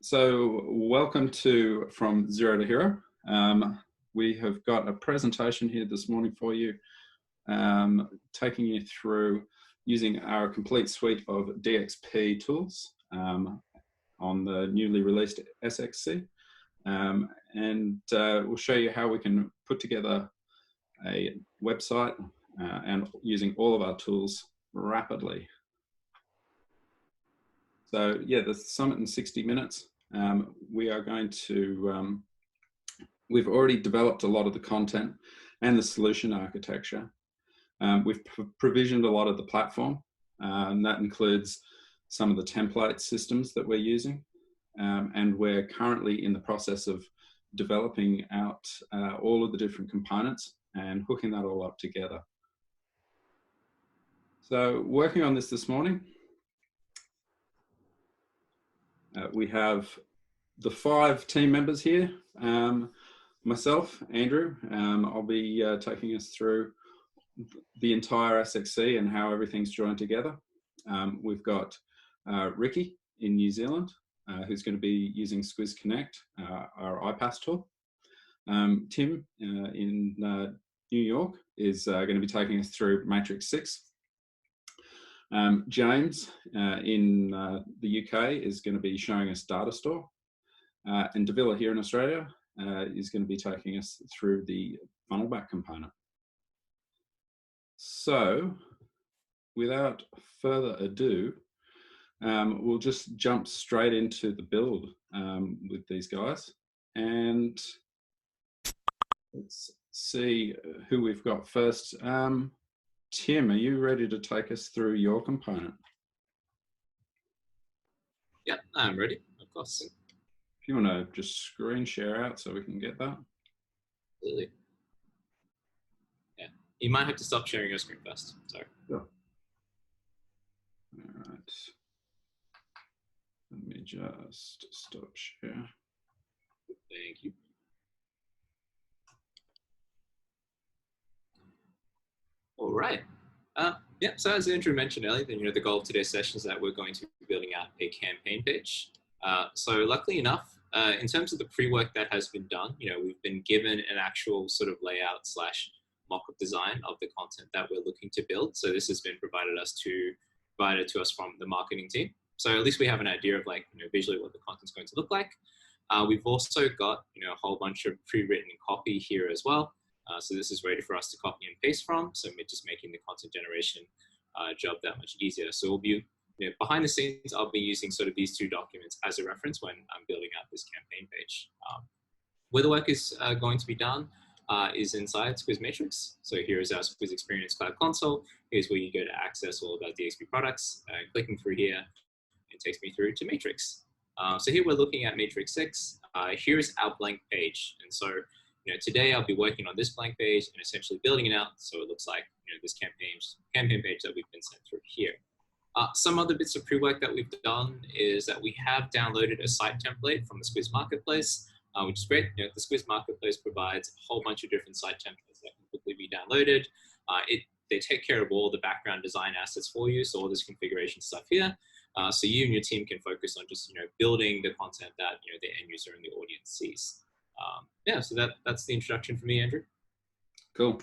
So welcome to From Zero to Hero. We have got a presentation here this morning for you, taking you through using our complete suite of DXP tools on the newly released SXC. And we'll show you how we can put together a website and using all of our tools rapidly. So yeah, the summit in 60 minutes. We are going to, we've already developed a lot of the content and the solution architecture. We've provisioned a lot of the platform, and that includes some of the template systems that we're using. And we're currently in the process of developing out all of the different components and hooking that all up together. So working on this morning, we have the 5 team members here. Myself, Andrew, I'll be taking us through the entire SXC and how everything's joined together. We've got Ricky in New Zealand, who's going to be using Squiz Connect, our iPass tool. Tim in New York is going to be taking us through Matrix 6. James in the UK is going to be showing us Data Store. And Davila here in Australia is going to be taking us through the funnel back component. So without further ado, we'll just jump straight into the build with these guys. And let's see who we've got first. Tim, are you ready to take us through your component? Yeah, I'm ready, of course. If you want to just screen share out so we can get that. Absolutely. Yeah, you might have to stop sharing your screen first. Sorry. Sure. All right. Let me just stop share. Thank you. All right. Yeah, so as Andrew mentioned earlier, the goal of today's session is that we're going to be building out a campaign page. So luckily enough, in terms of the pre-work that has been done, we've been given an actual sort of layout / mock-up design of the content that we're looking to build. So this has been provided to us from the marketing team. So at least we have an idea of visually what the content's going to look like. We've also got a whole bunch of pre-written copy here as well. So this is ready for us to copy and paste from. So we're just making the content generation job that much easier. So we'll be, behind the scenes, I'll be using sort of these 2 documents as a reference when I'm building out this campaign page. Where the work is going to be done is inside Squiz Matrix. So here is our Squiz Experience Cloud Console. Here's where you go to access all of our DXP products. Clicking through here, it takes me through to Matrix. So here we're looking at Matrix 6. Here's our blank page. And so today I'll be working on this blank page and essentially building it out so it looks like this campaign page that we've been sent through here. Some other bits of pre-work that we've done is that we have downloaded a site template from the Squiz Marketplace, which is great. The Squiz Marketplace provides a whole bunch of different site templates that can quickly be downloaded. They take care of all the background design assets for you, so all this configuration stuff here. So you and your team can focus on just building the content that the end user and the audience sees. Yeah, so that's the introduction for me, Andrew. Cool.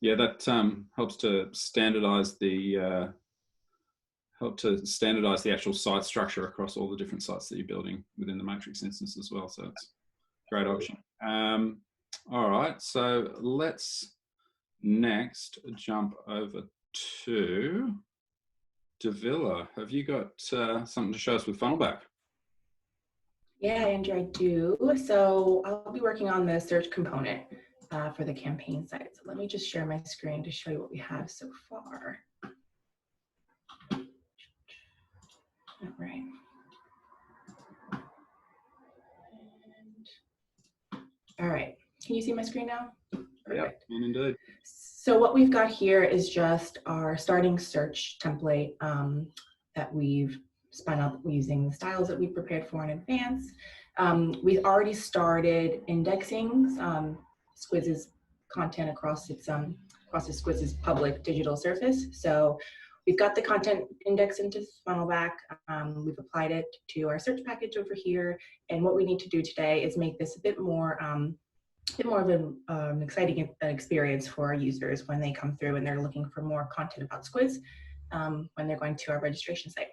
Yeah, that helps to standardize the actual site structure across all the different sites that you're building within the Matrix instance as well. So it's a great option. All right, so let's next jump over to Davila. Have you got something to show us with Funnelback? Yeah, Andrew, I do. So I'll be working on the search component for the campaign site. So let me just share my screen to show you what we have so far. All right. All right. Can you see my screen now? Perfect. Yeah, indeed. So what we've got here is just our starting search template that we've spun up using the styles that we prepared for in advance. We've already started indexing Squiz's content across its Squiz's public digital surface. So we've got the content index into Funnelback. We've applied it to our search package over here. And what we need to do today is make this a bit more of an exciting experience for our users when they come through and they're looking for more content about Squiz when they're going to our registration site.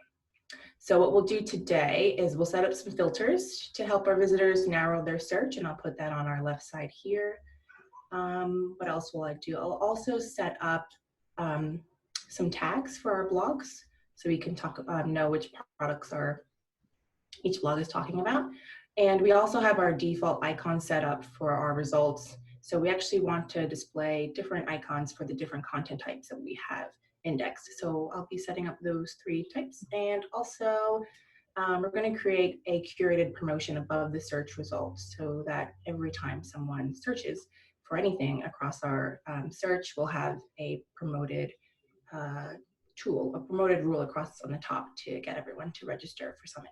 So what we'll do today is we'll set up some filters to help our visitors narrow their search, and I'll put that on our left side here. What else will I do? I'll also set up some tags for our blogs so we can know which products each blog is talking about. And we also have our default icon set up for our results. So we actually want to display different icons for the different content types that we have indexed. So I'll be setting up those 3 types. And also we're going to create a curated promotion above the search results so that every time someone searches for anything across our search, we'll have a promoted rule across on the top to get everyone to register for Summit.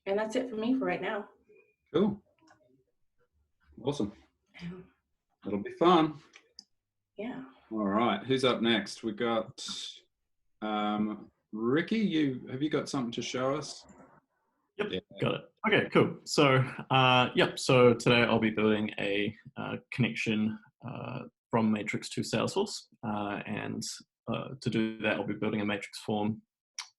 And that's it for me for right now. Cool. Awesome. It'll be fun. Yeah. All right. Who's up next? We got Ricky. Have you got something to show us? Yep, yeah. Got it. Okay, cool. So, so today I'll be building a connection from Matrix to Salesforce. And to do that, I'll be building a Matrix form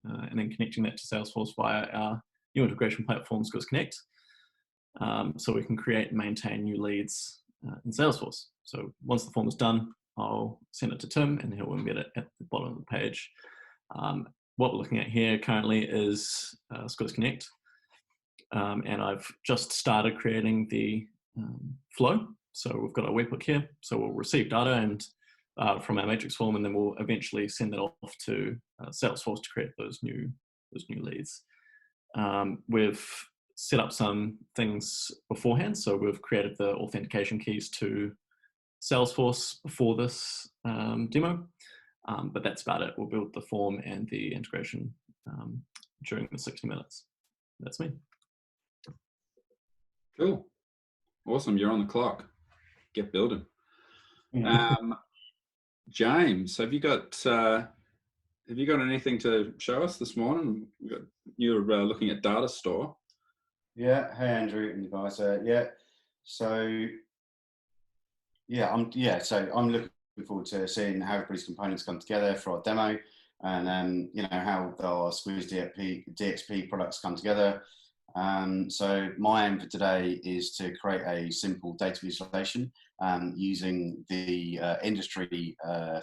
and then connecting that to Salesforce via our new integration platform, Squiz Connect. So we can create and maintain new leads in Salesforce. So once the form is done, I'll send it to Tim and he'll embed it at the bottom of the page. What we're looking at here currently is Squiz Connect. And I've just started creating the flow. So we've got a webhook here. So we'll receive data and from our matrix form, and then we'll eventually send that off to Salesforce to create those new leads. We've set up some things beforehand. So we've created the authentication keys to Salesforce before this demo. But that's about it. We'll build the form and the integration during the 60 minutes. That's me. Cool. Awesome. You're on the clock. Get building. Yeah. James, have you got anything to show us this morning? You're looking at data store. Yeah. Hey, Andrew and you guys. So I'm looking forward to seeing how everybody's components come together for our demo, and how our Squiz DXP products come together. So my aim for today is to create a simple data visualization using the industry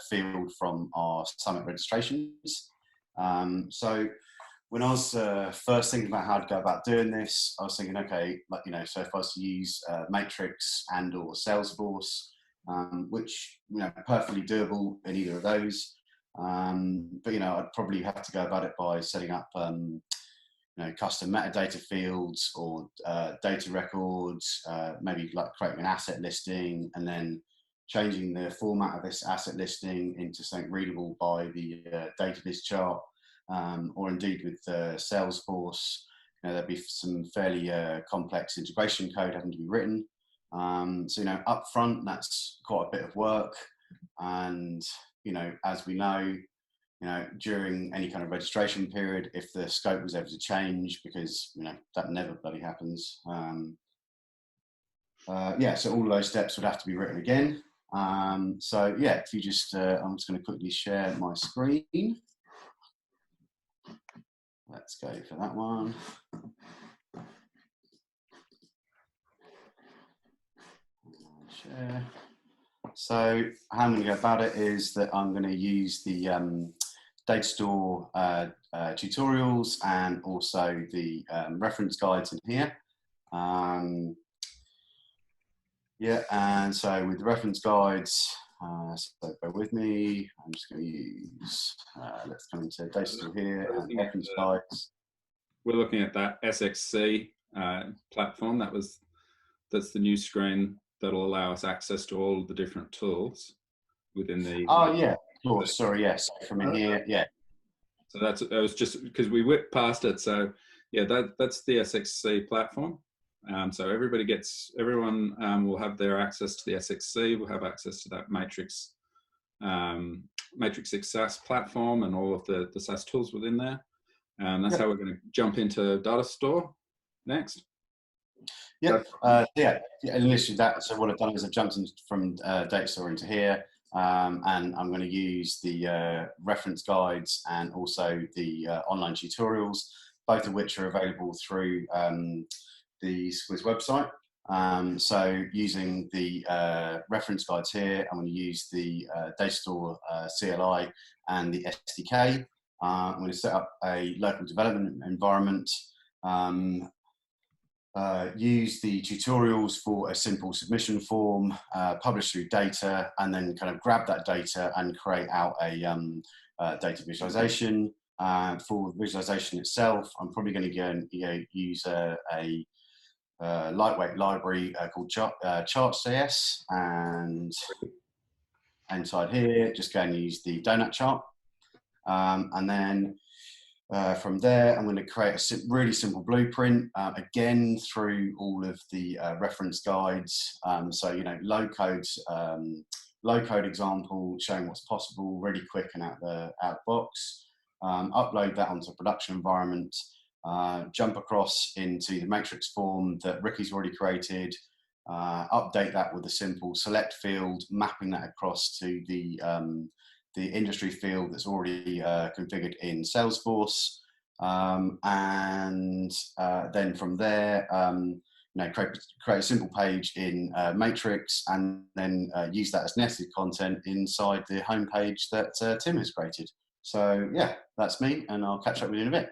field from our Summit registrations. So when I was first thinking about how to go about doing this, I was thinking, okay, so if I was to use Matrix and or Salesforce, which perfectly doable in either of those, but I'd probably have to go about it by setting up custom metadata fields or data records, maybe like creating an asset listing and then changing the format of this asset listing into something readable by the data list chart, or indeed with Salesforce, there'd be some fairly complex integration code having to be written. So up front, that's quite a bit of work, and as we know, during any kind of registration period, if the scope was ever to change, because that never bloody happens. So all of those steps would have to be written again. So yeah, if you just, I'm just going to quickly share my screen. Let's go for that one. Share. So how I'm going to go about it is that I'm going to use the data store tutorials and also the reference guides in here. And so with the reference guides, so bear with me, I'm just going to use, let's come into data store here and reference guides. We're looking at that SXC platform. That's the new screen that'll allow us access to all the different tools within the. Oh yeah, of course. Sorry, yes, from in here, yeah. So it was just because we whipped past it. So yeah, that's the SXC platform. So everyone will have their access to the SXC. We'll have access to that Matrix Matrix 6 SaaS platform and all of the SaaS tools within there. That's how we're going to jump into Data Store next. Yeah, and literally that. So what I've done is I've jumped in from Data Store into here, and I'm going to use the reference guides and also the online tutorials, both of which are available through the Squiz website. So using the reference guides here, I'm going to use the Data Store CLI and the SDK. I'm going to set up a local development environment, use the tutorials for a simple submission form, publish through data, and then kind of grab that data and create out a data visualization. For visualization itself, I'm probably going to go and use a lightweight library called Charts.js, and inside here, just go and use the donut chart. And then from there, I'm going to create a really simple blueprint, again, through all of the reference guides. So, low code example showing what's possible, really quick and out the box. Upload that onto a production environment, jump across into the matrix form that Ricky's already created, update that with a simple select field, mapping that across to the industry field that's already configured in Salesforce, and then from there, create a simple page in Matrix, and then use that as nested content inside the homepage that Tim has created. So yeah, that's me, and I'll catch up with you in a bit.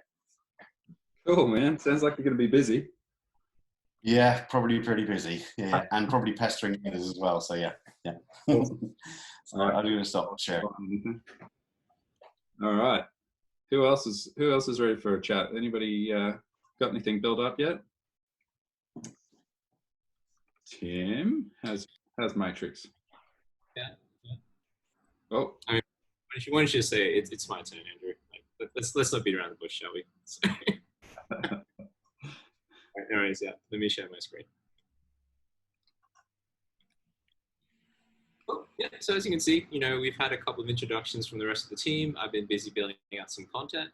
Cool, man. Sounds like you're going to be busy. Yeah, probably pretty busy. Yeah, and probably pestering others as well. So yeah. Awesome. So I'm going to stop sharing. All right. Who else is ready for a chat? Anybody got anything built up yet? Tim, how's Matrix? Yeah. Oh, I mean, why don't you say it's my turn, Andrew? Like, let's not beat around the bush, shall we? Anyways, yeah. Let me share my screen. Well, yeah, so as you can see, we've had a couple of introductions from the rest of the team. I've been busy building out some content.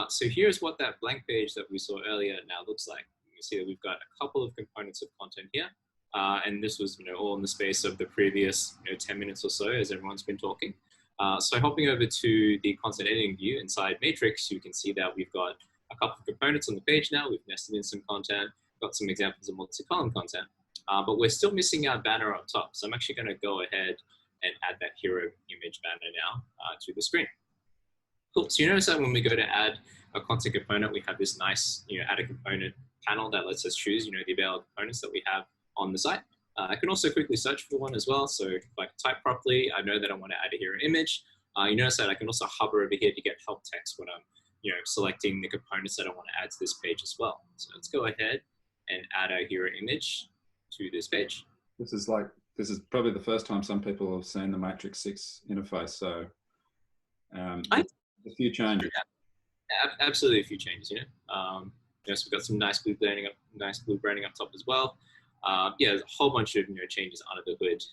So here's what that blank page that we saw earlier now looks like. You can see that we've got a couple of components of content here. And this was, all in the space of the previous 10 minutes or so as everyone's been talking. So hopping over to the content editing view inside Matrix, you can see that we've got a couple of components on the page now. We've nested in some content, got some examples of multi-column content. But we're still missing our banner up top. So I'm actually going to go ahead and add that hero image banner now to the screen. Cool. So you notice that when we go to add a content component, we have this nice, add a component panel that lets us choose, the available components that we have on the site. I can also quickly search for one as well. So if I type properly, I know that I want to add a hero image. You notice that I can also hover over here to get help text when I'm, selecting the components that I want to add to this page as well. So let's go ahead and add a hero image to this page. This is probably the first time some people have seen the Matrix 6 interface. So a few changes. Yeah, absolutely a few changes. So we've got some nice blue branding up top as well. There's a whole bunch of changes under the hood.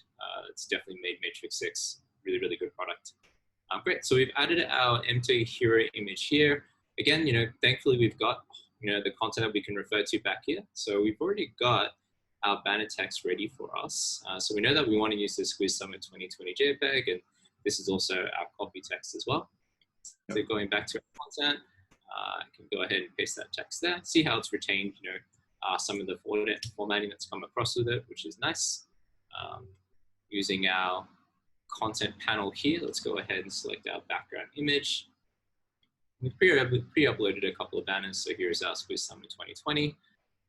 It's definitely made Matrix 6 really, really good product. Great. So we've added our empty hero image here. Again, thankfully we've got the content that we can refer to back here. So we've already got our banner text ready for us. So we know that we want to use the Squiz Summit 2020 JPEG, and this is also our copy text as well. So going back to our content, I can go ahead and paste that text there. See how it's retained, some of the formatting that's come across with it, which is nice. Using our content panel here, let's go ahead and select our background image. We've pre-uploaded a couple of banners, so here's our Squiz Summit 2020.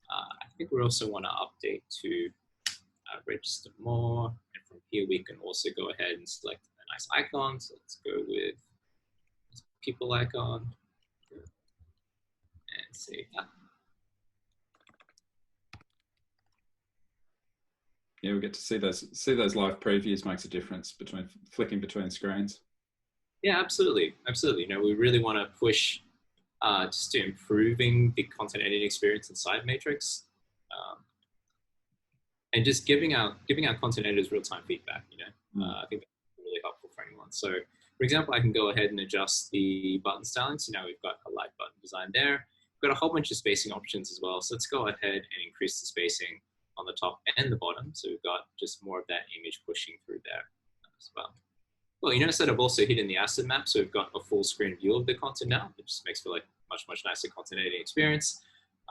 I think we also want to update to register more, and from here we can also go ahead and select a nice icon. So let's go with people icon and save that. Yeah, we get to see those live previews. Makes a difference between flicking between screens. Yeah, absolutely. We really want to push just to improving the content editing experience inside Matrix, and just giving our content editors real-time feedback. I think that's really helpful for anyone. So For example, I can go ahead and adjust the button styling. So now we've got a light button design there. We've got a whole bunch of spacing options as well. So let's go ahead and increase the spacing on the top and the bottom. So we've got just more of that image pushing through there as well. Well, you notice that I've also hidden the asset map. So we've got a full screen view of the content now, which just makes for like much nicer content editing experience.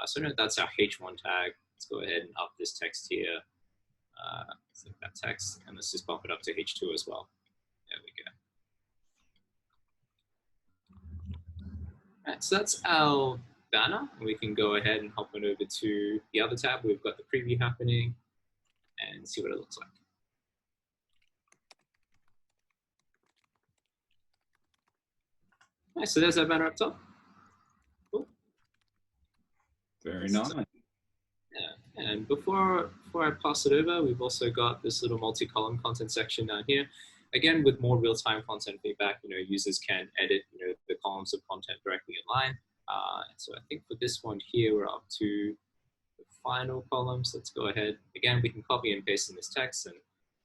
So note that's our H1 tag. Let's go ahead and up this text here. Select that text, and let's just bump it up to H2 as well. There we go. All right, so that's our banner. We can go ahead and hop on over to the other tab. We've got the preview happening and see what it looks like. All right, so there's our banner up top. Cool. Very nice. Yeah, and before I pass it over, we've also got this little multi-column content section down here. Again, with more real-time content feedback, users can edit, the columns of content directly in line. So I think for this one here, we're up to the final columns. Let's go ahead. Again, we can copy and paste in this text, and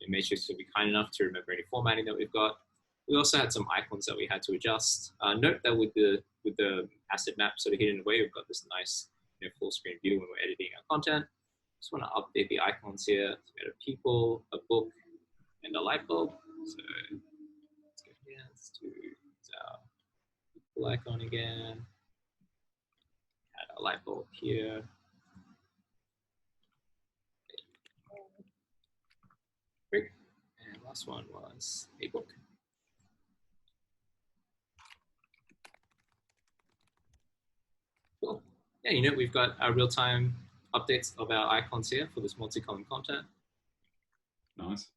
Matrix will be kind enough to remember any formatting that we've got. We also had some icons that we had to adjust. Note that with the asset map sort of hidden away, we've got this nice full screen view when we're editing our content. Just want to update the icons here. So we got a people, a book, and a light bulb. So let's go here. Let's do our people icon again. Add a light bulb here. Great. And last one was a book. Cool. Yeah, we've got our real-time updates of our icons here for this multi-column content. Nice.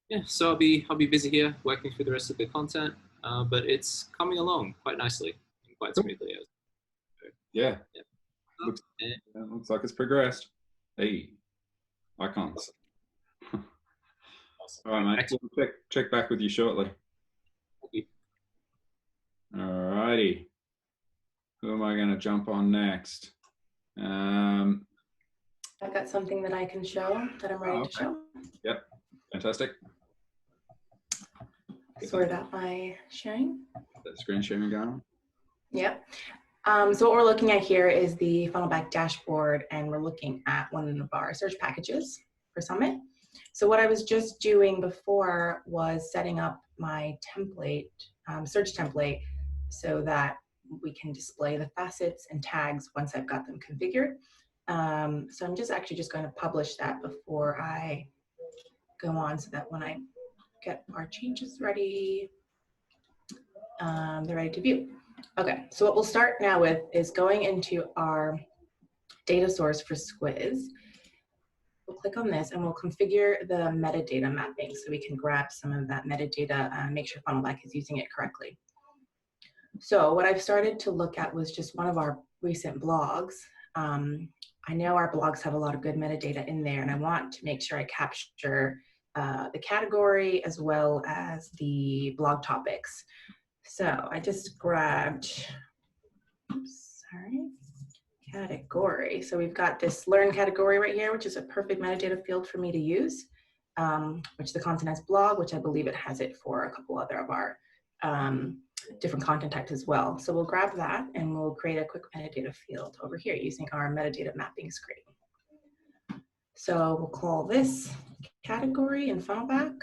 Yeah, so I'll be busy here working through the rest of the content, but it's coming along quite nicely and quite smoothly. Yeah. Yeah. Looks like it's progressed. Hey, icons. All right, mate. We'll check back with you shortly. All righty. Who am I going to jump on next? I've got something that I can show that I'm ready to show. Yep. Fantastic. Sort out my sharing. That screen sharing going on? Yep. So what we're looking at here is the Funnelback dashboard, and we're looking at one of our search packages for Summit. So what I was just doing before was setting up my template, search template, so that we can display the facets and tags once I've got them configured. So I'm just going to publish that before I go on, so that when I get our changes ready, they're ready to view. Okay, so what we'll start now with is going into our data source for Squiz. We'll click on this and we'll configure the metadata mapping so we can grab some of that metadata and make sure Funnelback is using it correctly. So what I've started to look at was just one of our recent blogs. I know our blogs have a lot of good metadata in there, and I want to make sure I capture the category as well as the blog topics. So I just grabbed, category. So we've got this learn category right here, which is a perfect metadata field for me to use, which the content has blog, which I believe it has it for a couple other of our different content types as well. So we'll grab that and we'll create a quick metadata field over here using our metadata mapping screen. So we'll call this category in Funnelback,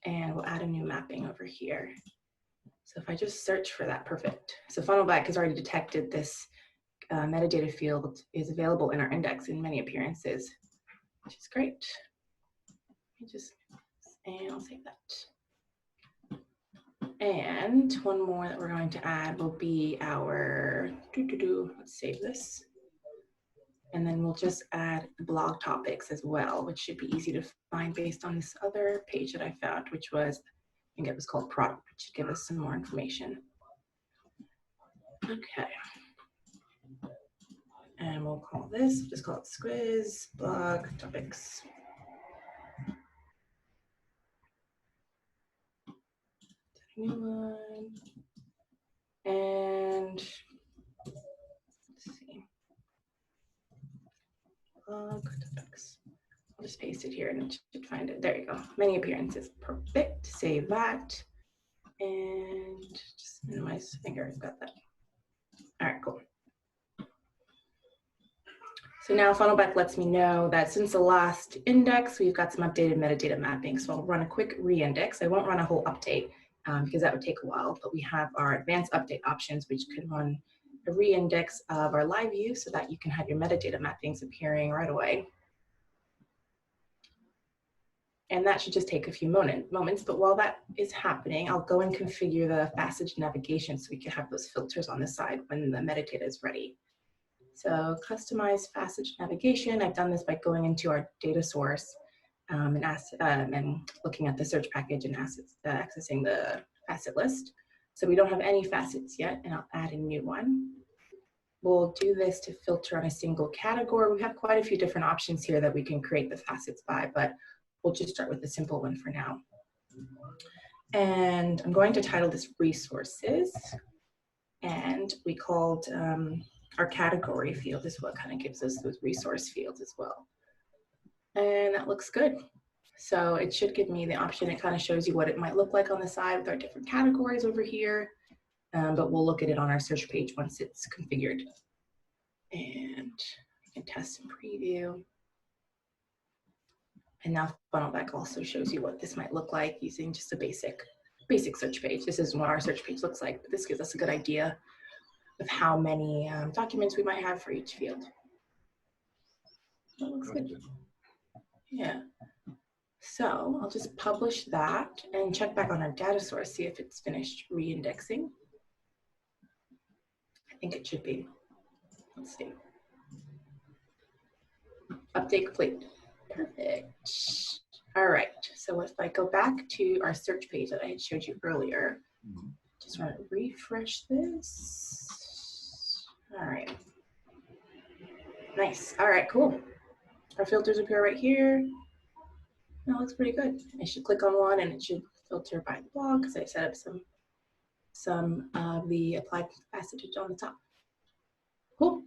and we'll add a new mapping over here. So if I just search for that, perfect. So Funnelback has already detected this metadata field is available in our index in many appearances, which is great. And I'll save that. And one more that we're going to add will be our, let's save this. And then we'll just add blog topics as well, which should be easy to find based on this other page that I found, which was, I think it was called product, which should give us some more information. Okay. And we'll call this, just call it Squiz blog topics. New one. And let's see. Blog topics. just paste it here and it should find it. There you go. Many appearances. Perfect. Save that. And just minimize finger. I've got that. All right, cool. So now Funnelback lets me know that since the last index, we've got some updated metadata mapping. So I'll run a quick re-index. I won't run a whole update because that would take a while, but we have our advanced update options, which can run a re-index of our live view so that you can have your metadata mappings appearing right away. And that should just take a few moments, but while that is happening, I'll go and configure the facet navigation so we can have those filters on the side when the metadata is ready. So customize facet navigation. I've done this by going into our data source and looking at the search package and accessing the facet list. So we don't have any facets yet, and I'll add a new one. We'll do this to filter on a single category. We have quite a few different options here that we can create the facets by, but we'll just start with the simple one for now. And I'm going to title this resources. And we called our category field is what kind of gives us those resource fields as well. And that looks good. So it should give me the option. It kind of shows you what it might look like on the side with our different categories over here. But we'll look at it on our search page once it's configured. And I can test and preview. And now Funnelback also shows you what this might look like using just a basic search page. This isn't what our search page looks like, but this gives us a good idea of how many documents we might have for each field. That looks good. Yeah. So I'll just publish that and check back on our data source, see if it's finished re-indexing. I think it should be. Let's see. Update complete. Perfect. All right. So if I go back to our search page that I had showed you earlier, just want to refresh this. All right. Nice. All right, cool. Our filters appear right here. That looks pretty good. I should click on one and it should filter by the blog because I set up some of the applied facetage on the top. Cool.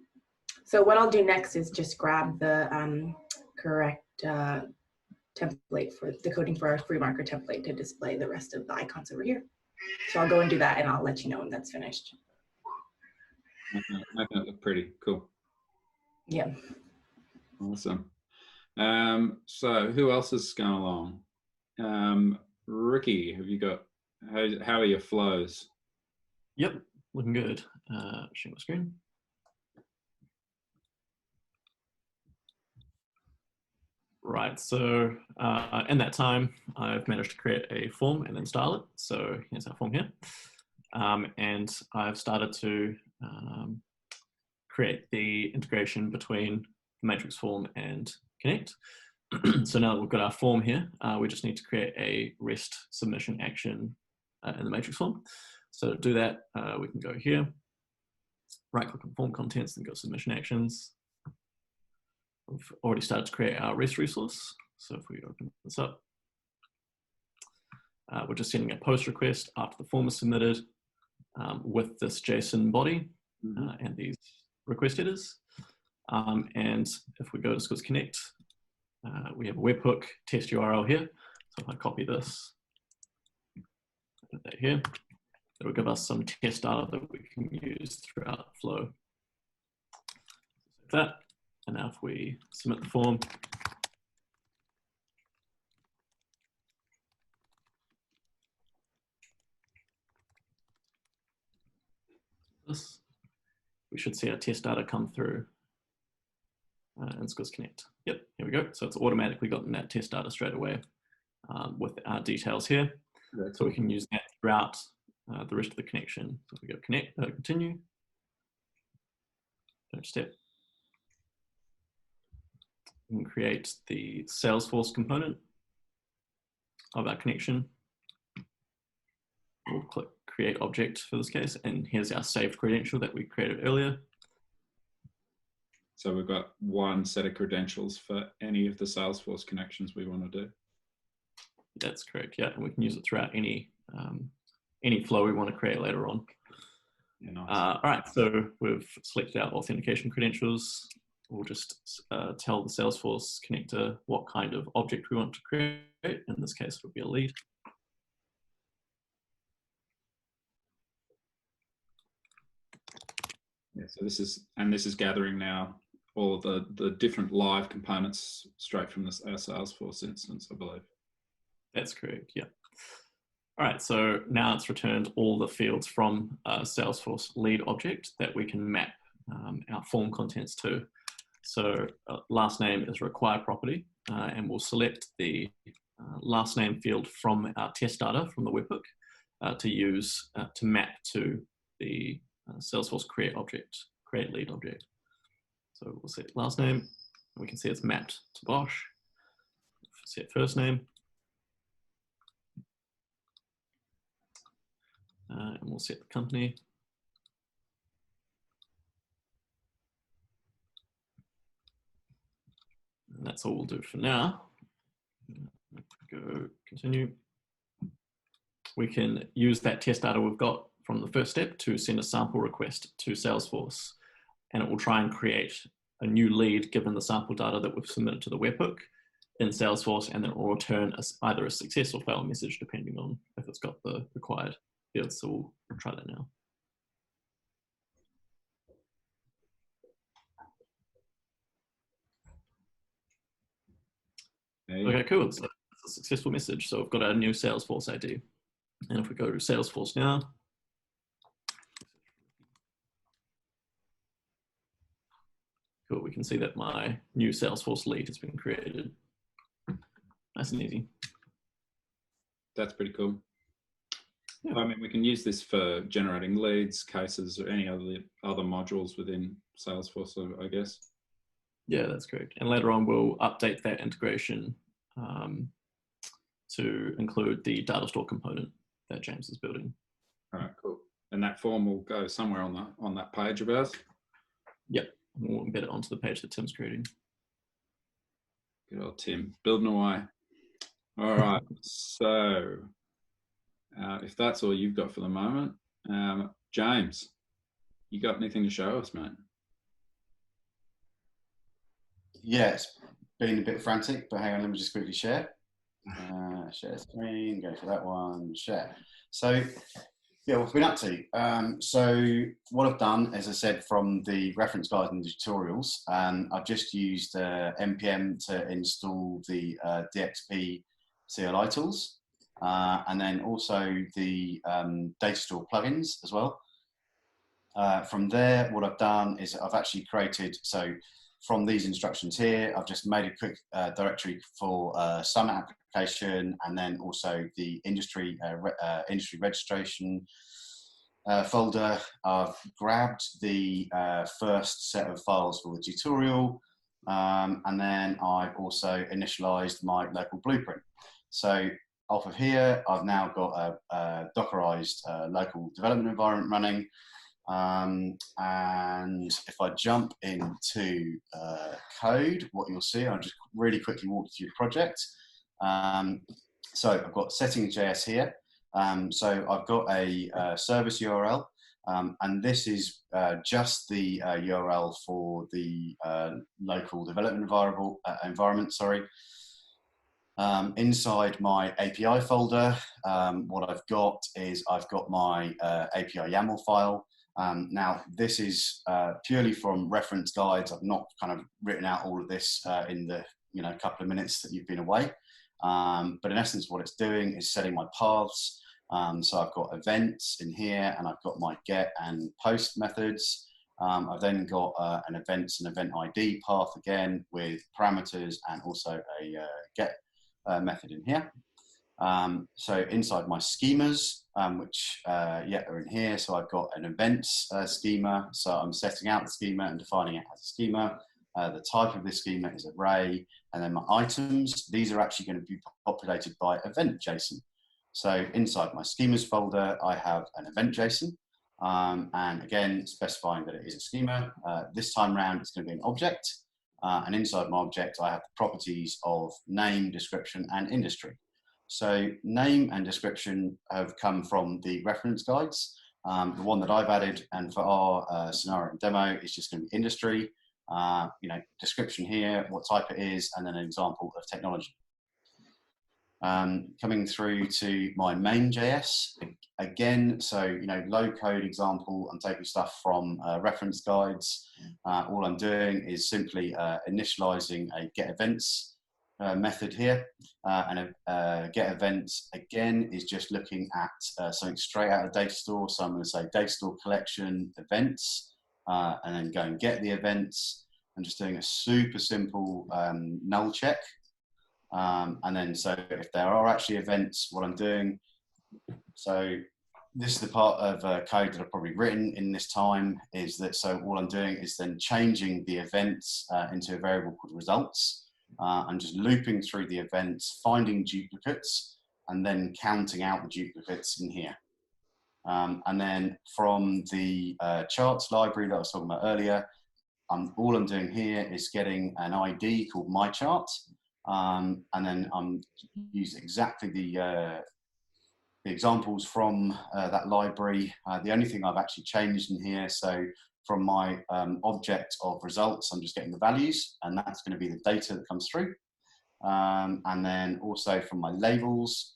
So what I'll do next is just grab the correct template for the coding for our free marker template to display the rest of the icons over here. So I'll go and do that and I'll let you know when that's finished. That look pretty cool. Yeah. Awesome. So who else is going along? Ricky, have you got, how are your flows? Yep, looking good. Sharing my screen. Right, so in that time, I've managed to create a form and then style it. So here's our form here. And I've started to create the integration between the matrix form and Connect. So now that we've got our form here, we just need to create a REST submission action in the matrix form. So to do that, we can go here, right click on form contents and go submission actions. We've already started to create our REST resource. So if we open this up, we're just sending a post request after the form is submitted with this JSON body and these request headers. And if we go to Squiz Connect, we have a webhook test URL here. So if I copy this, put that here, it will give us some test data that we can use throughout the flow. Save that. And now if we submit the form, we should see our test data come through in Squiz Connect. Yep, here we go. So it's automatically gotten that test data straight away with our details here. So we can use that throughout the rest of the connection. So if we go connect, continue, next step. We can create the Salesforce component of our connection. We'll click create object for this case, and here's our saved credential that we created earlier. So we've got one set of credentials for any of the Salesforce connections we want to do. That's correct, yeah, and we can use it throughout any flow we want to create later on. Yeah, nice. All right, so we've selected our authentication credentials. we'll just tell the Salesforce connector what kind of object we want to create. In this case, it would be a lead. Yeah, so this is gathering now all the different live components straight from this our Salesforce instance, I believe. That's correct, yeah. All right, so now it's returned all the fields from Salesforce lead object that we can map our form contents to. So last name is a required property, and we'll select the last name field from our test data from the webhook to use to map to the Salesforce create lead object. So we'll set last name, and we can see it's mapped to Bosch. Set first name. And we'll set the company. And that's all we'll do for now. Go continue. We can use that test data we've got from the first step to send a sample request to Salesforce, and it will try and create a new lead given the sample data that we've submitted to the webhook in Salesforce, and then it will return either a success or fail message depending on if it's got the required fields. So we'll try that now. Okay, cool. So it's a successful message. So we've got our new Salesforce ID. And if we go to Salesforce now, cool, we can see that my new Salesforce lead has been created. Nice and easy. That's pretty cool. Yeah. I mean, we can use this for generating leads, cases, or any other modules within Salesforce, I guess. Yeah, that's correct. And later on, we'll update that integration to include the data store component that James is building. All right, cool. And that form will go somewhere on that page of ours? Yep, we'll embed it onto the page that Tim's creating. Good old Tim, building away. All right, so if that's all you've got for the moment, James, you got anything to show us, mate? Yeah, it's been a bit frantic, but hang on, let me just quickly share. Share screen, go for that one, share. So, yeah, what we've been up to. So what I've done, as I said, from the reference guides and the tutorials, I've just used npm to install the DXP CLI tools, and then also the data store plugins as well. From there, what I've done is I've actually created, so from these instructions here, I've just made a quick directory for Summit application, and then also the industry registration folder. I've grabbed the first set of files for the tutorial, and then I've also initialized my local blueprint. So off of here, I've now got a Dockerized local development environment running. And if I jump into code, what you'll see, I'll just really quickly walk you through the project. So I've got settings.js here. So I've got a service URL, and this is just the URL for the local development environment. Sorry. Inside my API folder, what I've got is I've got my API YAML file. Now, this is purely from reference guides. I've not kind of written out all of this in the couple of minutes that you've been away. But in essence, what it's doing is setting my paths. So I've got events in here, and I've got my get and post methods. I've then got an events and event ID path again with parameters and also a get method in here. So inside my schemas, which are in here. So I've got an events schema. So I'm setting out the schema and defining it as a schema. The type of this schema is array. And then my items, these are actually going to be populated by event JSON. So inside my schemas folder, I have an event JSON. And again, specifying that it is a schema. This time around, it's going to be an object. And inside my object, I have the properties of name, description, and industry. So name and description have come from the reference guides. The one that I've added, and for our scenario and demo, is just going to be industry. you know, description here, what type it is, and then an example of technology. Coming through to my main JS again, so you know, low code example, I'm taking stuff from reference guides. All I'm doing is simply initializing a get events method here, and a get events again is just looking at something straight out of data store. So I'm going to say data store collection events, and then go and get the events. I'm just doing a super simple null check. And then, so if there are actually events, what I'm doing, so this is the part of code that I've probably written in this time, is that, so all I'm doing is then changing the events into a variable called results. I'm just looping through the events, finding duplicates, and then counting out the duplicates in here. And then from the charts library that I was talking about earlier, all I'm doing here is getting an ID called myChart. And then I'm using exactly the examples from that library. The only thing I've actually changed in here, so from my object of results, I'm just getting the values, and that's going to be the data that comes through. And then also from my labels,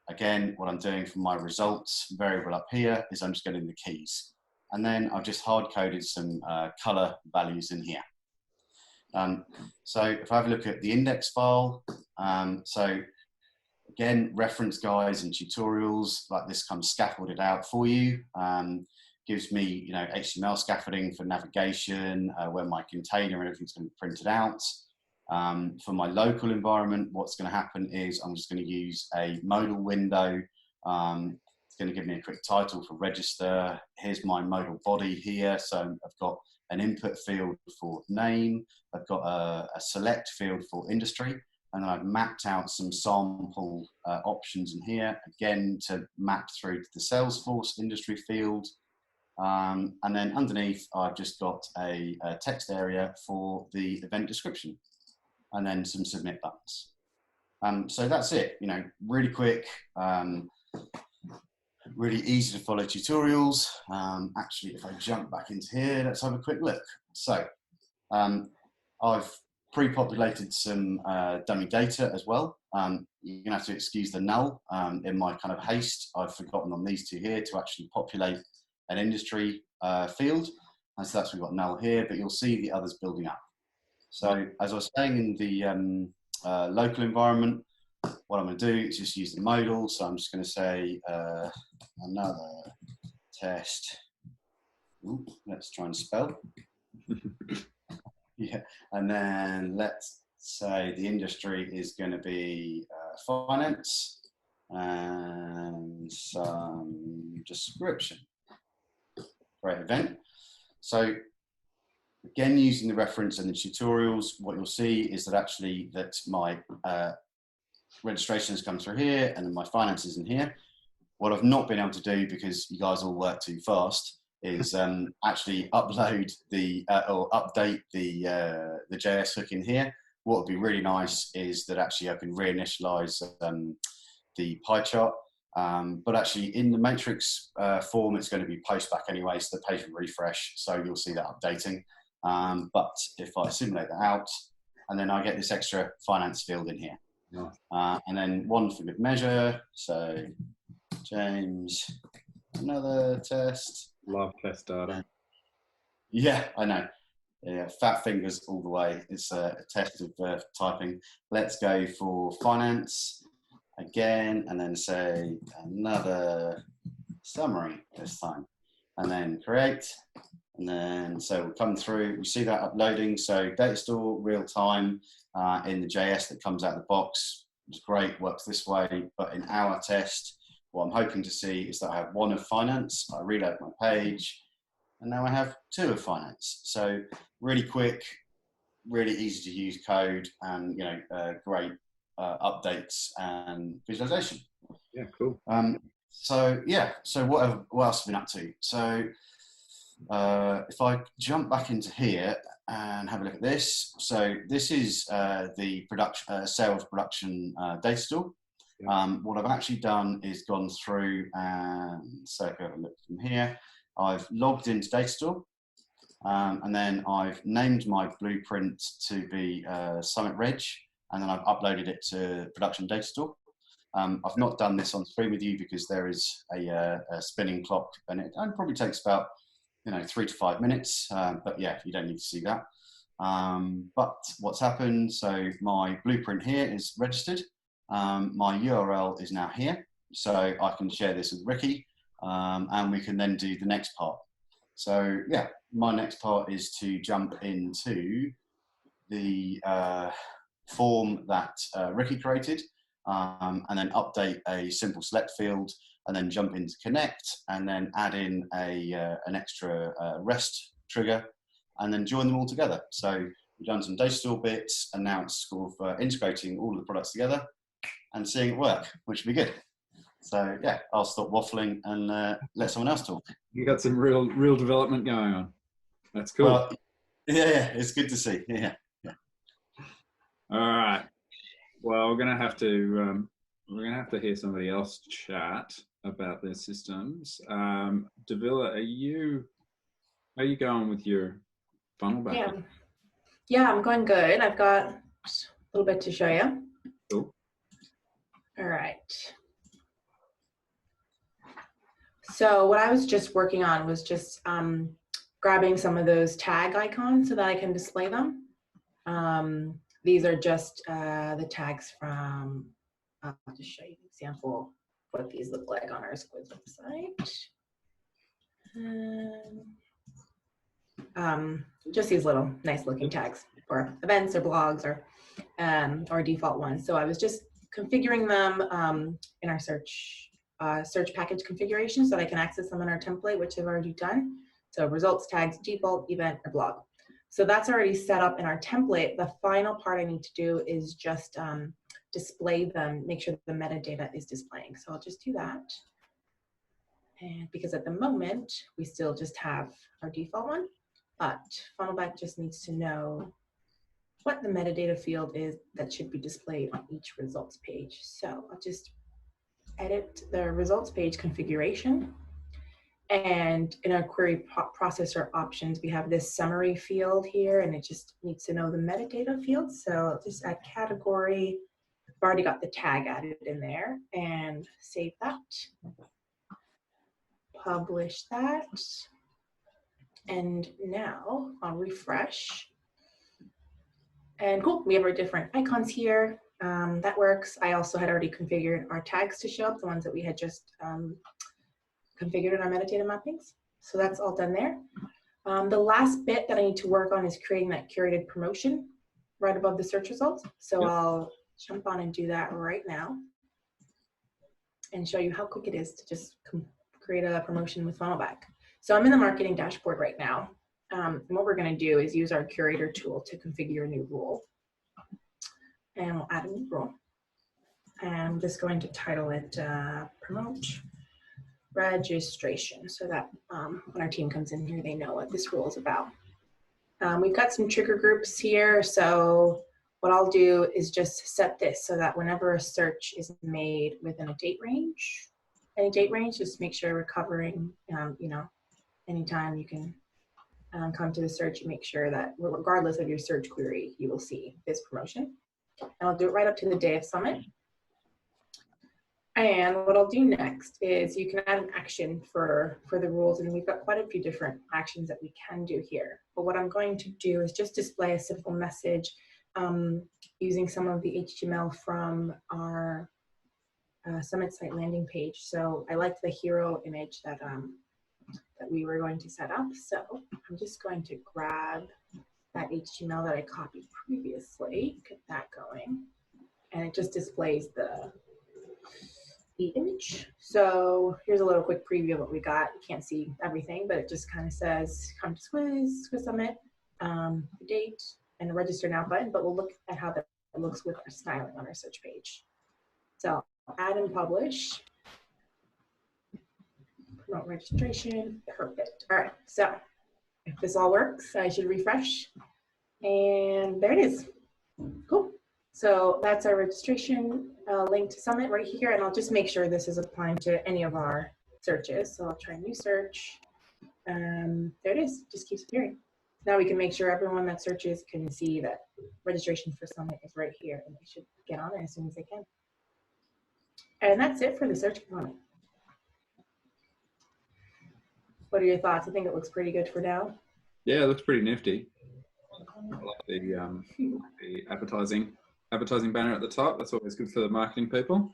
again, what I'm doing from my results variable up here is I'm just getting the keys. And then I've just hard coded some color values in here. So if I have a look at the index file, so again, reference guides and tutorials like this comes scaffolded out for you. Gives me, you know, HTML scaffolding for navigation, where my container and everything's going to be printed out. For my local environment, what's going to happen is I'm just going to use a modal window. It's going to give me a quick title for register. Here's my modal body here. So I've got an input field for name. I've got a select field for industry. And I've mapped out some sample options in here, again, to map through to the Salesforce industry field. And then underneath, I've just got a text area for the event description, and then some submit buttons. So that's it, you know, really quick, really easy to follow tutorials. Actually, if I jump back into here, let's have a quick look. So I've pre-populated some dummy data as well. You're gonna have to excuse the null. In my kind of haste, I've forgotten on these two here to actually populate an industry field. And so that's, we've got null here, but you'll see the others building up. So as I was saying, in the local environment, what I'm gonna do is just use the modal. So I'm just gonna say another test. Ooh, let's try and spell. Yeah, and then let's say the industry is going to be finance and some description. Great event. So again, using the reference and the tutorials, what you'll see is that actually that my registration has come through here, and then my finance is in here. What I've not been able to do, because you guys all work too fast, is actually upload the or update the JS hook in here. What would be really nice is that actually I can reinitialize the pie chart, but actually in the matrix form, it's going to be post back anyway, so the page will refresh, so you'll see that updating. But if I simulate that out, and then I get this extra finance field in here, and then one for good measure. So James, another test. Love test data. Yeah, I know. Yeah, fat fingers all the way. It's a test of typing. Let's go for finance again, and then say another summary this time, and then create. And then, so we'll come through, we see that uploading. So data store real time in the JS that comes out of the box. It's great, works this way. But in our test, what I'm hoping to see is that I have one of finance. I reload my page, and now I have two of finance. So really quick, really easy to use code, and you know, great updates and visualization. Yeah, cool. So yeah, so what else have we been up to? So if I jump back into here and have a look at this, so this is the production sales production data store. What I've actually done is gone through and so if I have a look from here, I've logged into data store. And then I've named my blueprint to be Summit Reg, and then I've uploaded it to production data store. I've not done this on screen with you because there is a spinning clock, and it probably takes about 3 to 5 minutes. But yeah, you don't need to see that. But what's happened? So my blueprint here is registered. My URL is now here, so I can share this with Ricky, and we can then do the next part. So yeah, my next part is to jump into the form that Ricky created, and then update a simple select field, and then jump into connect, and then add in an extra REST trigger, and then join them all together. So we've done some data store bits, and now it's sort of integrating all of the products together and seeing it work, which would be good. So yeah, I'll stop waffling and let someone else talk. You got some real development going on. That's cool. Well, yeah, it's good to see. Yeah. All right. Well, we're gonna have to hear somebody else chat about their systems. Davila, how are you going with your funnel back? Yeah, I'm going good. I've got a little bit to show you. Cool. All right. So what I was just working on was just grabbing some of those tag icons so that I can display them. These are just the tags from, I'll just show you an example of what these look like on our Squiz website. Just these little nice looking tags for events or blogs or default ones. So I was just configuring them in our search package configuration so that I can access them in our template, which I've already done. So results, tags, default, event, or blog. So that's already set up in our template. The final part I need to do is just display them, make sure that the metadata is displaying. So I'll just do that. And because at the moment, we still just have our default one, but Funnelback just needs to know what the metadata field is that should be displayed on each results page. So I'll just edit the results page configuration. And in our query processor options, we have this summary field here, and it just needs to know the metadata field. So I'll just add category. I've already got the tag added in there, and save that. Publish that. And now I'll refresh. And cool, we have our different icons here. That works. I also had already configured our tags to show up, the ones that we had just configured in our metadata mappings. So that's all done there. The last bit that I need to work on is creating that curated promotion right above the search results. So I'll jump on and do that right now and show you how quick it is to just create a promotion with Funnelback. So I'm in the marketing dashboard right now. And what we're going to do is use our curator tool to configure a new rule. And we'll add a new rule. And I'm just going to title it promote registration so that when our team comes in here, they know what this rule is about. We've got some trigger groups here. So what I'll do is just set this so that whenever a search is made within a date range, any date range, just make sure we're covering, anytime you can come to the search and make sure that regardless of your search query, you will see this promotion. And I'll do it right up to the day of Summit. And what I'll do next is you can add an action for the rules, and we've got quite a few different actions that we can do here. But what I'm going to do is just display a simple message using some of the HTML from our Summit site landing page. So I liked the hero image that we were going to set up. So I'm just going to grab that HTML that I copied previously, get that going, and it just displays the image. So here's a little quick preview of what we got. You can't see everything, but it just kind of says come to Squiz Summit, the date, and a register now button, but we'll look at how that looks with our styling on our search page. So add and publish. Promote registration, perfect. All right, so if this all works, I should refresh. And there it is. Cool. So that's our registration link to Summit right here. And I'll just make sure this is applying to any of our searches. So I'll try new search. There it is, just keeps appearing. Now we can make sure everyone that searches can see that registration for Summit is right here, and they should get on it as soon as they can. And that's it for the search component. What are your thoughts? I think it looks pretty good for now. Yeah, it looks pretty nifty. I like the advertising banner at the top. That's always good for the marketing people.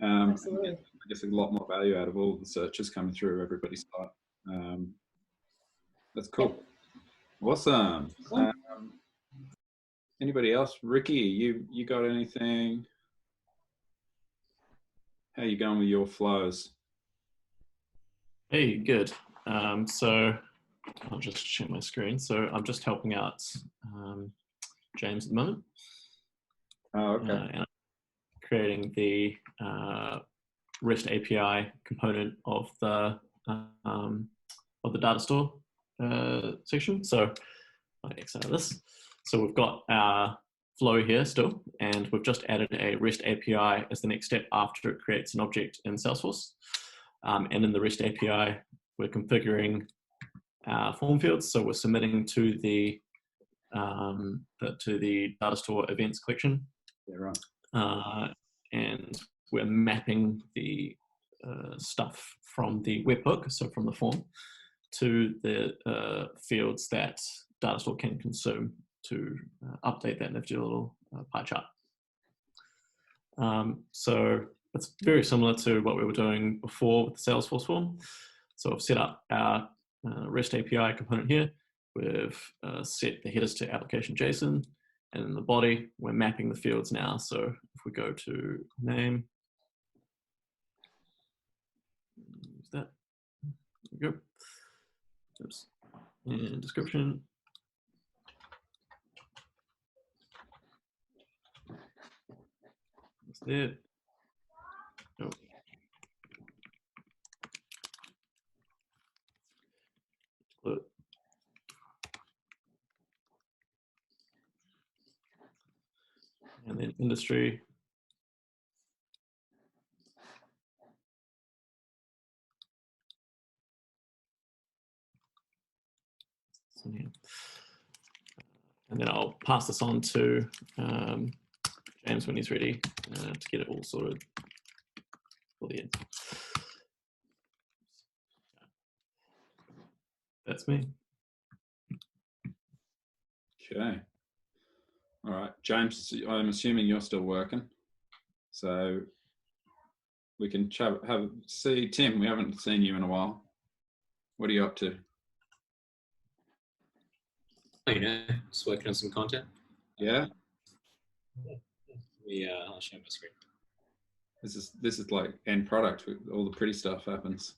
Absolutely. I guess a lot more value out of all the searches coming through everybody's site. That's cool. Yep. Awesome. Anybody else? Ricky, you got anything? How you going with your flows? Hey, good. So I'll just share my screen. So I'm just helping out James at the moment. Oh, okay. And I'm creating the REST API component of the data store section. So I'll exit out of this. So we've got our flow here still, and we've just added a REST API as the next step after it creates an object in Salesforce. And in the REST API, we're configuring our form fields. So we're submitting to the data store events collection. Yeah, right. And we're mapping the stuff from the webhook, so from the form, to the fields that data store can consume to update that nifty little pie chart. So it's very similar to what we were doing before with the Salesforce form. So I've set up our REST API component here. We've set the headers to application JSON, and in the body, we're mapping the fields now. So if we go to name, use that, there we go. Oops. And description. That's there. Oh. Good. And then industry. And then I'll pass this on to James when he's ready to get it all sorted for the end. That's me. Okay. All right, James, I'm assuming you're still working. So we can see Tim, we haven't seen you in a while. What are you up to? You know, just working on some content. Yeah. I'll share my screen. This is like end product. All the pretty stuff happens.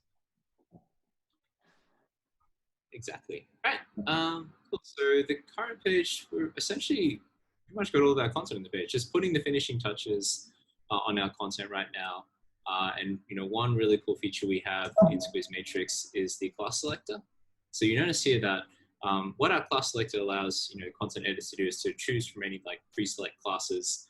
Exactly. Right. Cool. So the current page, we're essentially pretty much got all of our content on the page. Just putting the finishing touches on our content right now. And one really cool feature we have in Squiz Matrix is the class selector. So you notice here that what our class selector allows content editors to do is to choose from any like pre-select classes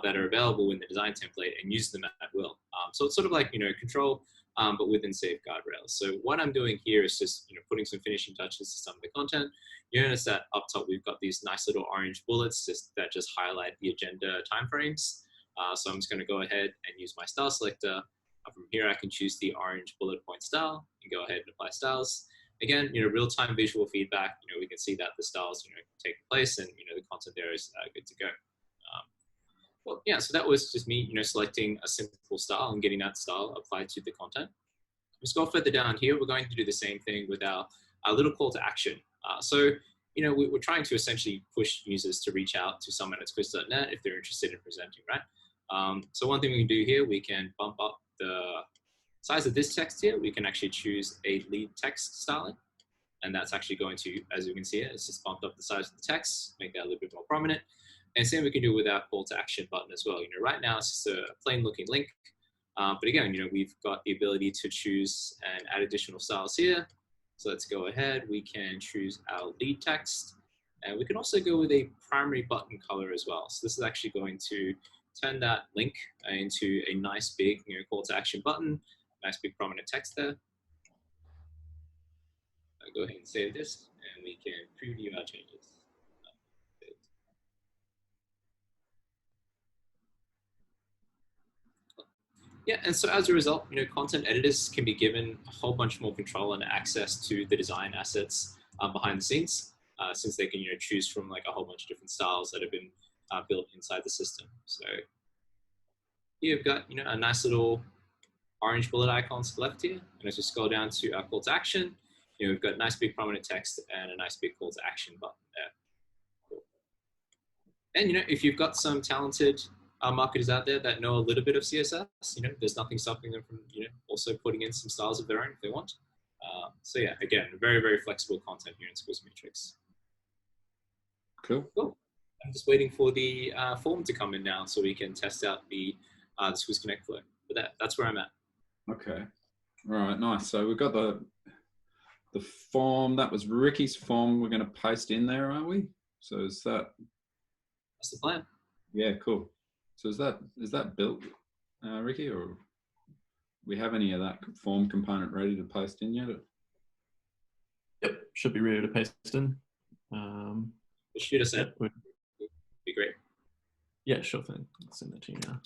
that are available in the design template and use them at will. So it's sort of like control, but within safe guardrails. So what I'm doing here is just putting some finishing touches to some of the content. You notice that up top we've got these nice little orange bullets that just highlight the agenda timeframes. So I'm just going to go ahead and use my style selector. From here I can choose the orange bullet point style and go ahead and apply styles. Again, real-time visual feedback. We can see that the styles take place, and the content there is good to go. Well, yeah. So that was just me, selecting a simple style and getting that style applied to the content. Let's go further down here. We're going to do the same thing with our little call to action. So we're trying to essentially push users to reach out to someone at squiz.net if they're interested in presenting, right? So one thing we can do here, we can bump up the size of this text here. We can actually choose a lead text styling. And that's actually going to, as you can see it's just bumped up the size of the text, make that a little bit more prominent. And same we can do with our call to action button as well. Right now it's just a plain looking link. But again, we've got the ability to choose and add additional styles here. So let's go ahead. We can choose our lead text. And we can also go with a primary button color as well. So this is actually going to turn that link into a nice big call to action button, nice big prominent text there. I'll go ahead and save this, and we can preview our changes. Yeah, and so as a result, content editors can be given a whole bunch more control and access to the design assets behind the scenes, since they can choose from like a whole bunch of different styles that have been built inside the system. So you've got a nice little orange bullet icon to the left here, and as you scroll down to our call to action, we've got nice big prominent text and a nice big call to action button there. Cool. And if you've got some talented marketers out there that know a little bit of CSS, there's nothing stopping them from also putting in some styles of their own if they want. So yeah, again, very, very flexible content here in Squiz Matrix. Cool. I'm just waiting for the form to come in now so we can test out the Squiz Connect flow. But that's where I'm at. Okay. All right, nice. So we've got the form. That was Ricky's form. We're going to paste in there, aren't we? So is that? That's the plan. Yeah, cool. So is that built, Ricky, or we have any of that form component ready to paste in yet? Yep, should be ready to paste in. Shoot us in. Would be great. Yeah, sure thing. I'll send that to you now.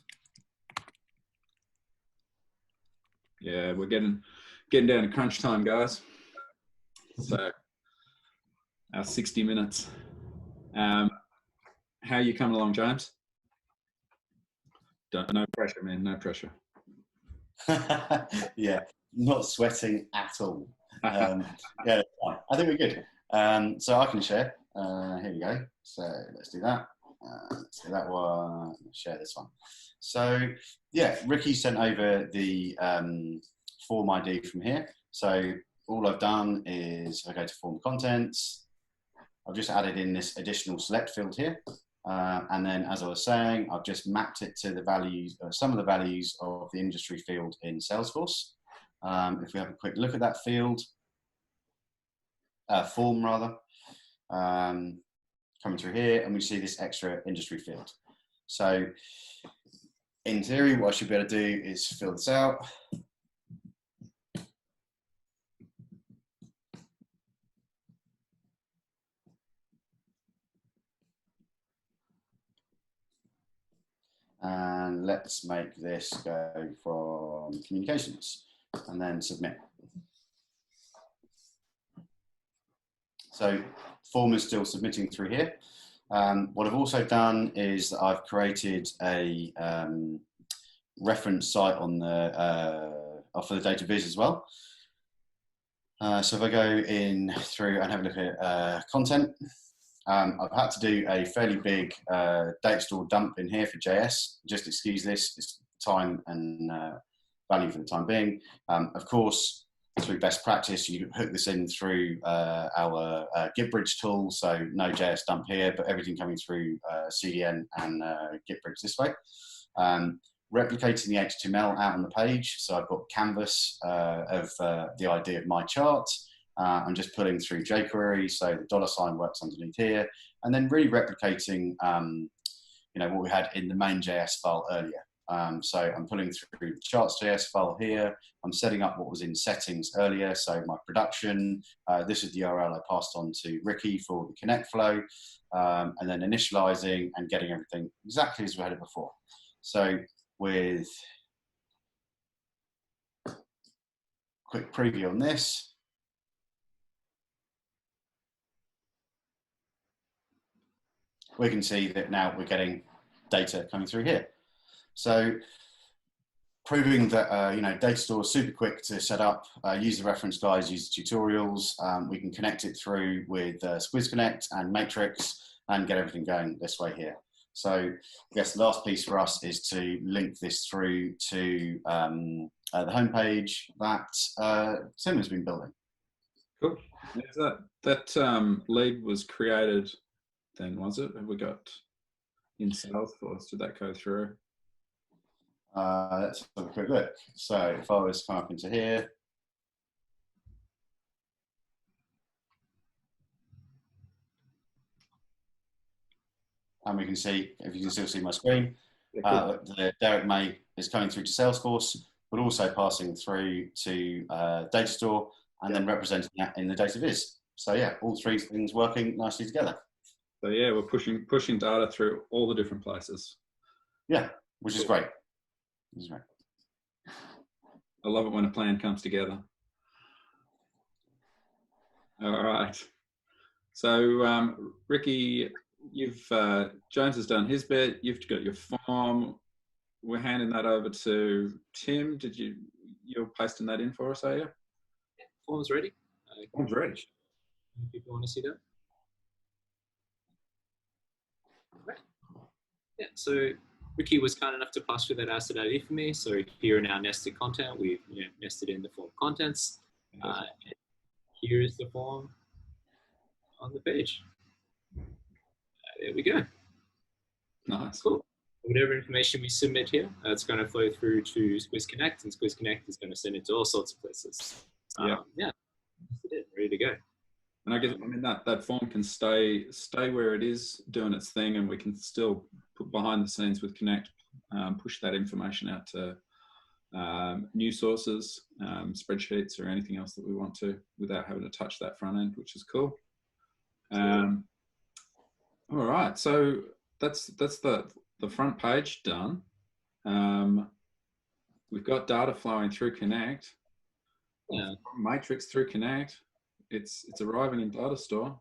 Yeah, we're getting down to crunch time, guys. So our 60 minutes. How are you coming along, James? No pressure, man. No pressure. Yeah, not sweating at all. Yeah, I think we're good. So I can share. Here we go. So let's do that. Let's do that one. Share this one. So yeah, Ricky sent over the form ID from here. So all I've done is I go to form contents. I've just added in this additional select field here. And then, as I was saying, I've just mapped it to the values, some of the values of the industry field in Salesforce. If we have a quick look at that field, form rather, coming through here, and we see this extra industry field. So, in theory, what I should be able to do is fill this out. And let's make this go from communications and then submit. So form is still submitting through here. What I've also done is that I've created a reference site on the for the data viz as well. So if I go in through and have a look at content, I've had to do a fairly big data store dump in here for JS. Just excuse this, it's time and value for the time being. Of course, through best practice, you hook this in through our GitBridge tool, so no JS dump here, but everything coming through CDN and GitBridge this way. Replicating the HTML out on the page, so I've got canvas of the ID of my chart. I'm just pulling through jQuery, so the $sign works underneath here, and then really replicating, what we had in the main.js file earlier. So I'm pulling through the charts.js file here. I'm setting up what was in settings earlier, so my production. This is the URL I passed on to Ricky for the connect flow, and then initializing and getting everything exactly as we had it before. So with quick preview on this. We can see that now we're getting data coming through here. So proving that data store is super quick to set up, use the reference guides, use the tutorials. We can connect it through with Squiz Connect and Matrix and get everything going this way here. So I guess the last piece for us is to link this through to the homepage that Tim has been building. Cool. That lead was created then, was it? Have we got in Salesforce? Did that go through? Let's have a quick look. So if I was to come up into here, and we can see, if you can still see my screen, the Derek May is coming through to Salesforce, but also passing through to Data Store and then representing that in the data viz. So yeah, all three things working nicely together. So yeah, we're pushing data through all the different places. Yeah, which is great. I love it when a plan comes together. All right. So Ricky, James has done his bit. You've got your form. We're handing that over to Tim. You're pasting that in for us, are you? Yeah, form's ready. Form's ready. People want to see that. Right. Yeah. So Ricky was kind enough to pass through that asset ID for me. So here in our nested content, we've nested in the form contents. And here is the form on the page. There we go. Nice. Cool. Whatever information we submit here, it's going to flow through to Squiz Connect, and Squiz Connect is going to send it to all sorts of places. Yeah, ready to go. And I guess that form can stay where it is doing its thing, and we can still put behind the scenes with Connect, push that information out to news sources, spreadsheets, or anything else that we want to, without having to touch that front end, which is cool. All right, so that's the front page done. We've got data flowing through Connect. Yeah. Matrix through Connect. It's arriving in data store.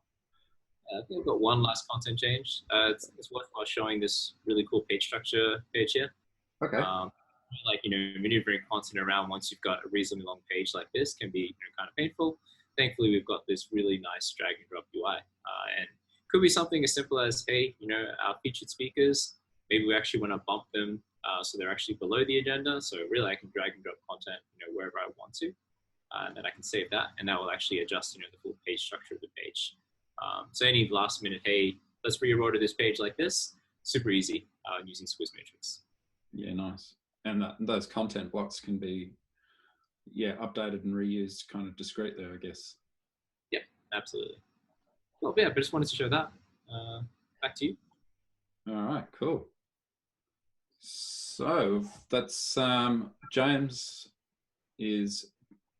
I think I've got one last content change. It's worthwhile showing this really cool page structure page here. Okay. Like, maneuvering content around once you've got a reasonably long page like this can be kind of painful. Thankfully, we've got this really nice drag and drop UI. And could be something as simple as, hey, our featured speakers, maybe we actually want to bump them so they're actually below the agenda. So really, I can drag and drop content, wherever I want to. And then I can save that, and that will actually adjust, the full page structure of the page. So any last minute, hey, let's reorder this page like this, super easy using Squiz Matrix. Yeah, nice. And those content blocks can be, updated and reused kind of discrete there, I guess. Yeah, absolutely. Well, yeah, but just wanted to show that. Back to you. All right, cool. So that's James is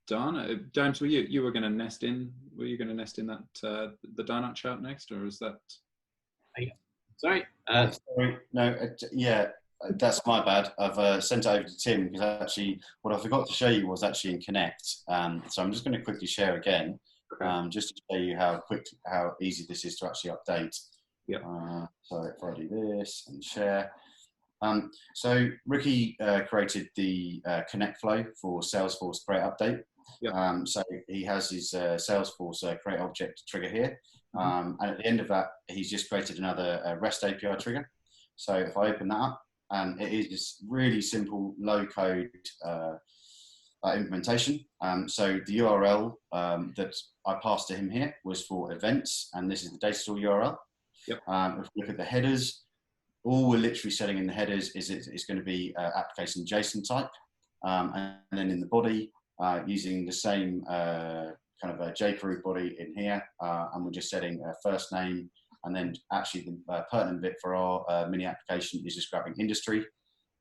done. James, you were going to nest in? Were you going to nest in that the donut chart next, or is that? Sorry. Sorry. No. Yeah, that's my bad. I've sent it over to Tim because actually, what I forgot to show you was actually in Connect. So I'm just going to quickly share again, just to show you how easy this is to actually update. Yeah. So if I do this and share. So Ricky created the Connect flow for Salesforce Create Update. Yep. So he has his Salesforce Create Object trigger here. And at the end of that, he's just created another REST API trigger. So if I open that up, it is just really simple, low code implementation. So the URL that I passed to him here was for events, and this is the data store URL. Yep. If we look at the headers, all we're literally setting in the headers is it's going to be application JSON type. And then in the body, using the same kind of a jQuery body in here, and we're just setting a first name, and then actually the pertinent bit for our mini application is just grabbing industry,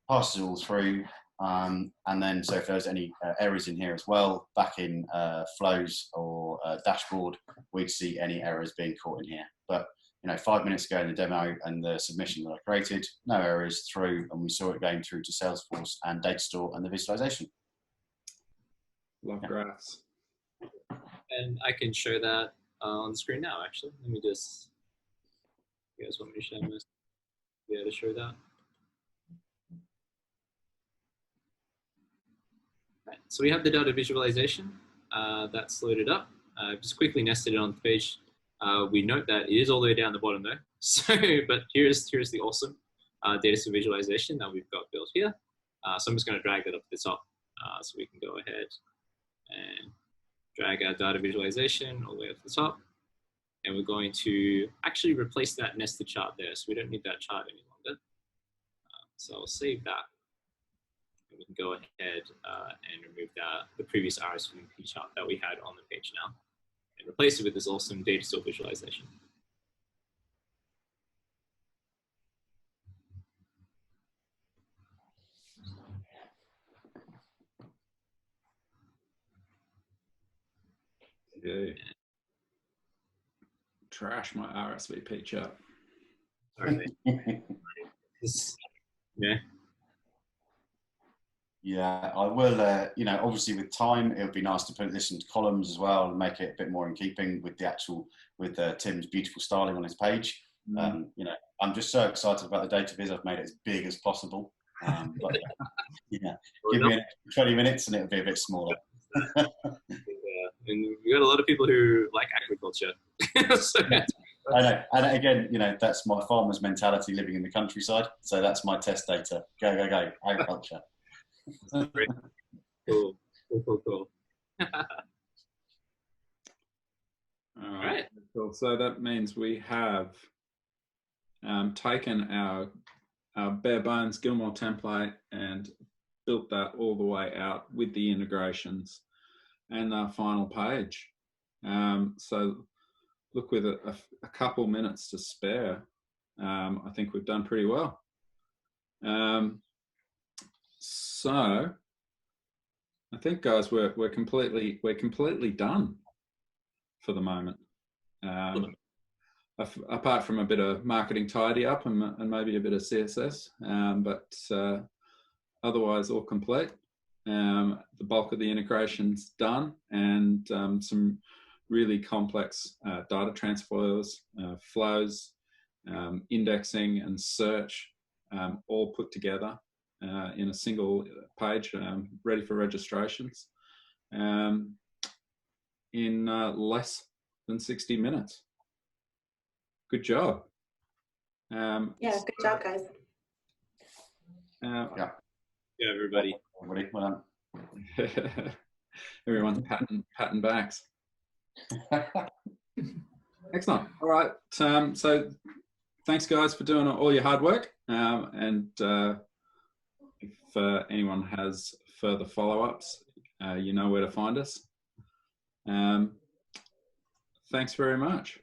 passes it all through, and then so if there's any errors in here as well, back in flows or dashboard, we'd see any errors being caught in here. But 5 minutes ago in the demo and the submission that I created, no errors through, and we saw it going through to Salesforce and data store and the visualization. Love graphs. And I can show that on the screen now, actually. Let me just, you guys want me to share this? Yeah, to show that. Right, so we have the data visualization that's loaded up. Just quickly nested it on the page. We note that it is all the way down the bottom though. So, but here's the awesome data visualization that we've got built here. So I'm just going to drag that up to the top so we can go ahead and drag our data visualization all the way up to the top. And we're going to actually replace that nested chart there. So we don't need that chart any longer. So I'll save that. And we can go ahead and remove the previous RSVP chart that we had on the page now, and replace it with this awesome data store visualization. Yeah. Trash my RSVP chart. Sorry, mate. Yeah. Yeah, I will. You know, obviously with time, it would be nice to put this into columns as well and make it a bit more in keeping with the actual Tim's beautiful styling on his page. You know, I'm just so excited about the data viz. I've made it as big as possible. But yeah, give me 20 minutes and it'll be a bit smaller. And we got a lot of people who like agriculture. So yeah, I know. And again, you know, that's my farmer's mentality living in the countryside. So that's my test data. Go, go, go, agriculture. Great. Cool. All right. Cool. So that means we have taken our bare bones Gilmore template and built that all the way out with the integrations and our final page. So look, with a couple minutes to spare, I think we've done pretty well. So I think, guys, we're completely done for the moment. Apart from a bit of marketing tidy up and maybe a bit of CSS, but otherwise all complete. The bulk of the integration's done, and some really complex data transfers, flows, indexing and search, all put together in a single page, ready for registrations in less than 60 minutes. Good job. Yeah, good job, guys. Yeah, everybody. Well done. Everyone's patting backs. Excellent. All right. So thanks, guys, for doing all your hard work. And if anyone has further follow-ups, you know where to find us. Thanks very much.